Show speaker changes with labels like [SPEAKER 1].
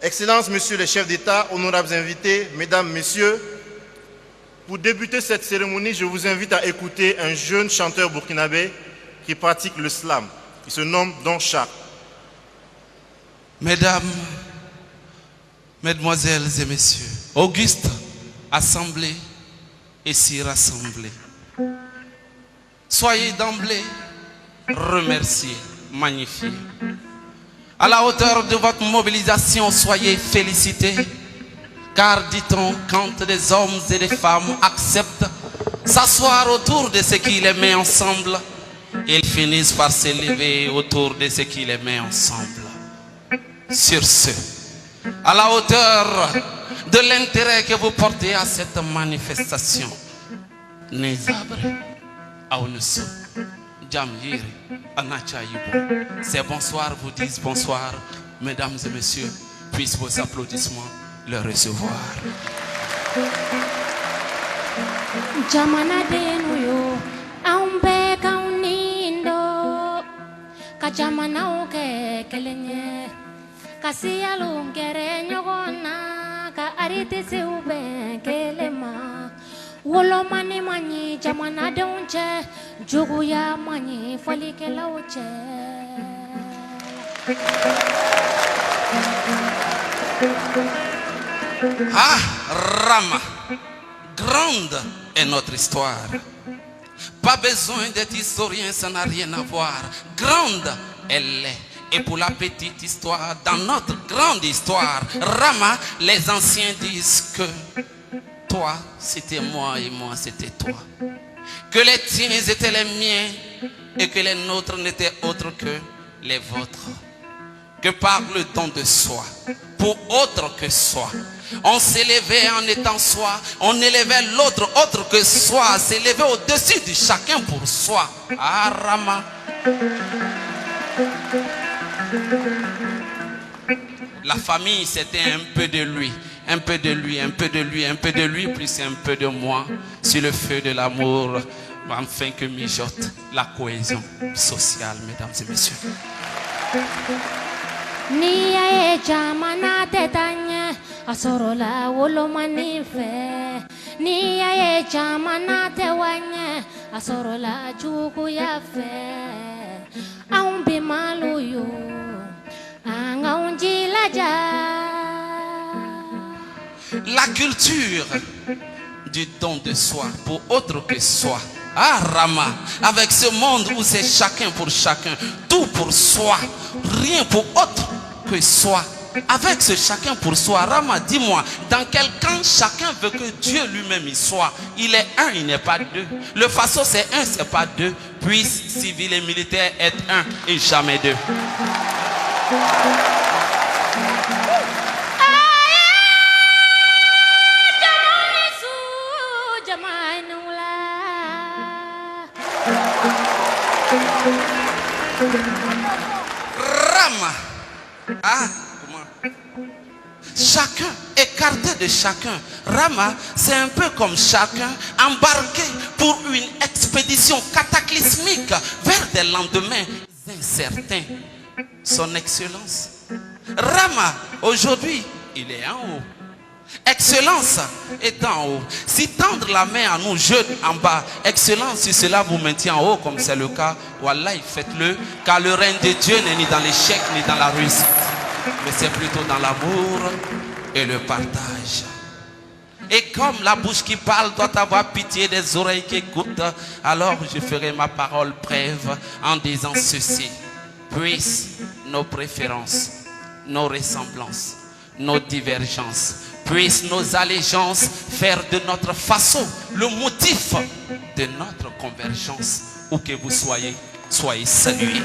[SPEAKER 1] Excellences, Monsieur le chef d'État, honorables invités, Mesdames, Messieurs, pour débuter cette cérémonie, je vous invite à écouter un jeune chanteur burkinabé qui pratique le slam. Il se nomme Don Chak.
[SPEAKER 2] Mesdames, Mesdemoiselles et Messieurs, auguste assemblée et si rassemblée, soyez d'emblée remerciés, magnifiés. À la hauteur de votre mobilisation, soyez félicités, car dit-on, quand des hommes et des femmes acceptent s'asseoir autour de ce qui les met ensemble, ils finissent par s'élever autour de ce qui les met ensemble. Sur ce, à la hauteur de l'intérêt que vous portez à cette manifestation, ces bonsoirs vous disent bonsoir, mesdames et messieurs, puissent vos applaudissements le recevoir.
[SPEAKER 3] Wolo mani mani jamana donche joguya mani falike lauche.
[SPEAKER 2] Ah, Rama, grande est notre histoire. Pas besoin d'être historien, ça n'a rien à voir. Grande, elle est. Et pour la petite histoire, dans notre grande histoire, Rama, les anciens disent que toi, c'était moi et moi, c'était toi. Que les tiens étaient les miens et que les nôtres n'étaient autres que les vôtres. Que par le don de soi, pour autre que soi, on s'élevait en étant soi, on élevait l'autre autre que soi, s'élevait au-dessus de chacun pour soi. Ah, Rama. La famille, c'était un peu de lui. Un peu de lui, un peu de lui, un peu de lui, plus un peu de moi, sur le feu de l'amour, afin que mijote la cohésion sociale, mesdames et messieurs.
[SPEAKER 3] Niya jamana tetanye asorola wolo manife. Niya jamana tewanye asorola juku yafe. Aumbi maluyo angaunjila ja.
[SPEAKER 2] La culture du don de soi pour autre que soi. Ah, Rama, avec ce monde où c'est chacun pour chacun, tout pour soi, rien pour autre que soi. Avec ce chacun pour soi, Rama, dis-moi, dans quel camp chacun veut que Dieu lui-même y soit? Il est un, il n'est pas deux. Le faso c'est un, c'est pas deux. Puisse civil et militaire être un et jamais deux. Rama. Ah, comment? Chacun écarté de chacun. Rama, c'est un peu comme chacun embarqué pour une expédition cataclysmique vers des lendemains incertains. Son Excellence. Rama, aujourd'hui, il est en haut. Excellence est en haut. Si tendre la main à nous jeunes en bas, Excellence, si cela vous maintient en haut, comme c'est le cas, Wallah, faites-le, car le règne de Dieu n'est ni dans l'échec ni dans la réussite, mais c'est plutôt dans l'amour et le partage. Et comme la bouche qui parle doit avoir pitié des oreilles qui écoutent, alors je ferai ma parole brève en disant ceci. Puissent nos préférences, nos ressemblances, nos divergences, puissent nos allégeances faire de notre façon le motif de notre convergence. Où que vous soyez, soyez salués.